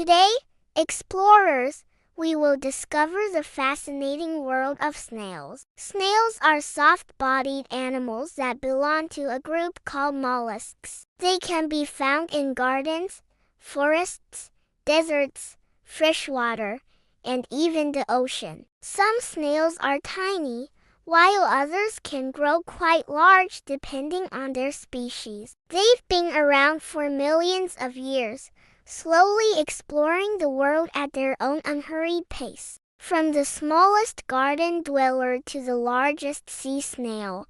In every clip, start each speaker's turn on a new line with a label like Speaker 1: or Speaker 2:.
Speaker 1: Today, explorers, we will discover the fascinating world of snails. Snails are soft-bodied animals that belong to a group called mollusks. They can be found in gardens, forests, deserts, freshwater, and even the ocean. Some snails are tiny, while others can grow quite large depending on their species. They've been around for millions of years, slowly exploring the world at their own unhurried pace. From the smallest garden dweller to the largest sea snail,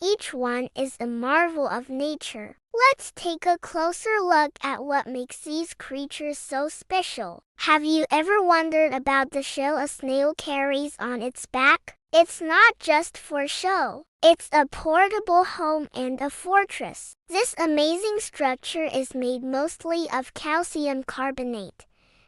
Speaker 1: each one is a marvel of nature. Let's take a closer look at what makes these creatures so special. Have you ever wondered about the shell a snail carries on its back? It's not just for show. It's a portable home and a fortress. This amazing structure is made mostly of calcium carbonate,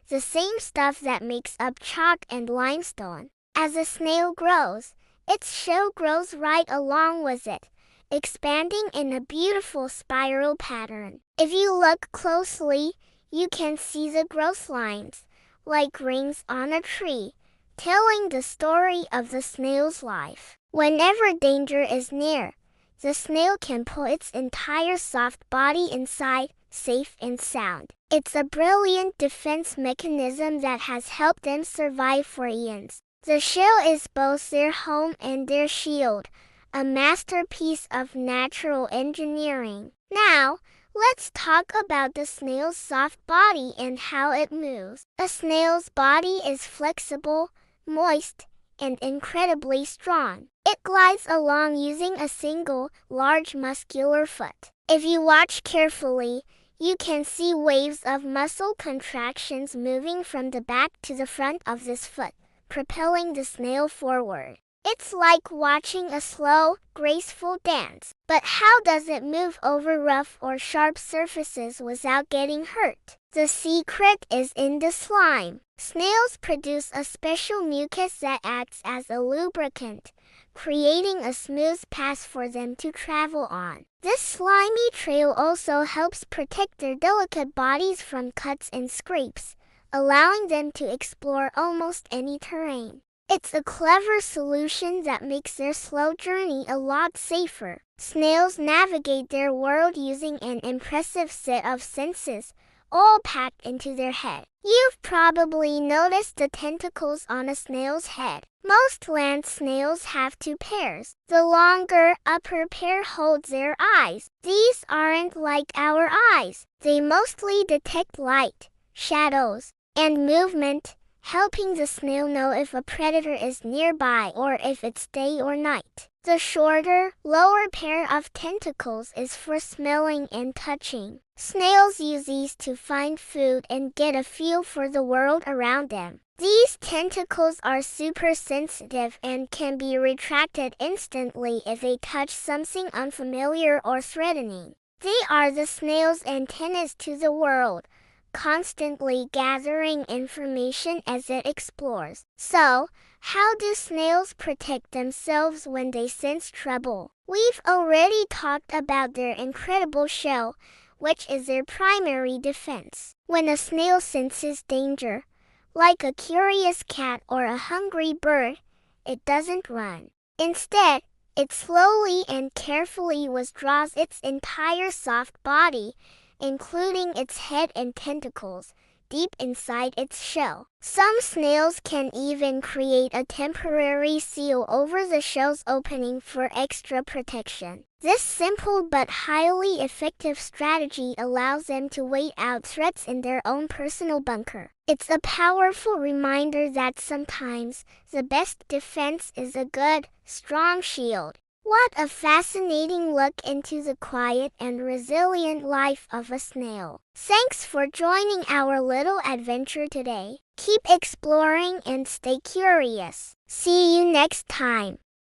Speaker 1: the same stuff that makes up chalk and limestone. As a snail grows, its shell grows right along with it, expanding in a beautiful spiral pattern. If you look closely, you can see the growth lines, like rings on a tree, telling the story of the snail's life. Whenever danger is near, the snail can pull its entire soft body inside, safe and sound. It's a brilliant defense mechanism that has helped them survive for eons. The shell is both their home and their shield, a masterpiece of natural engineering. Now, let's talk about the snail's soft body and how it moves. A snail's body is flexible, moist, and incredibly strong. It glides along using a single, large muscular foot. If you watch carefully, you can see waves of muscle contractions moving from the back to the front of this foot, propelling the snail forward. It's like watching a slow, graceful dance. But how does it move over rough or sharp surfaces without getting hurt? The secret is in the slime. Snails produce a special mucus that acts as a lubricant, creating a smooth path for them to travel on. This slimy trail also helps protect their delicate bodies from cuts and scrapes, allowing them to explore almost any terrain. It's a clever solution that makes their slow journey a lot safer. Snails navigate their world using an impressive set of senses, all packed into their head. You've probably noticed the tentacles on a snail's head. Most land snails have two pairs. The longer upper pair holds their eyes. These aren't like our eyes. They mostly detect light, shadows, and movement, helping the snail know if a predator is nearby or if it's day or night. The shorter, lower pair of tentacles is for smelling and touching. Snails use these to find food and get a feel for the world around them. These tentacles are super sensitive and can be retracted instantly if they touch something unfamiliar or threatening. They are the snail's antennas to the world, constantly gathering information as it explores. So, how do snails protect themselves when they sense trouble? We've already talked about their incredible shell, which is their primary defense. When a snail senses danger, like a curious cat or a hungry bird, it doesn't run. Instead, it slowly and carefully withdraws its entire soft body, including its head and tentacles, deep inside its shell. Some snails can even create a temporary seal over the shell's opening for extra protection. This simple but highly effective strategy allows them to wait out threats in their own personal bunker. It's a powerful reminder that sometimes the best defense is a good, strong shield. What a fascinating look into the quiet and resilient life of a snail. Thanks for joining our little adventure today. Keep exploring and stay curious. See you next time.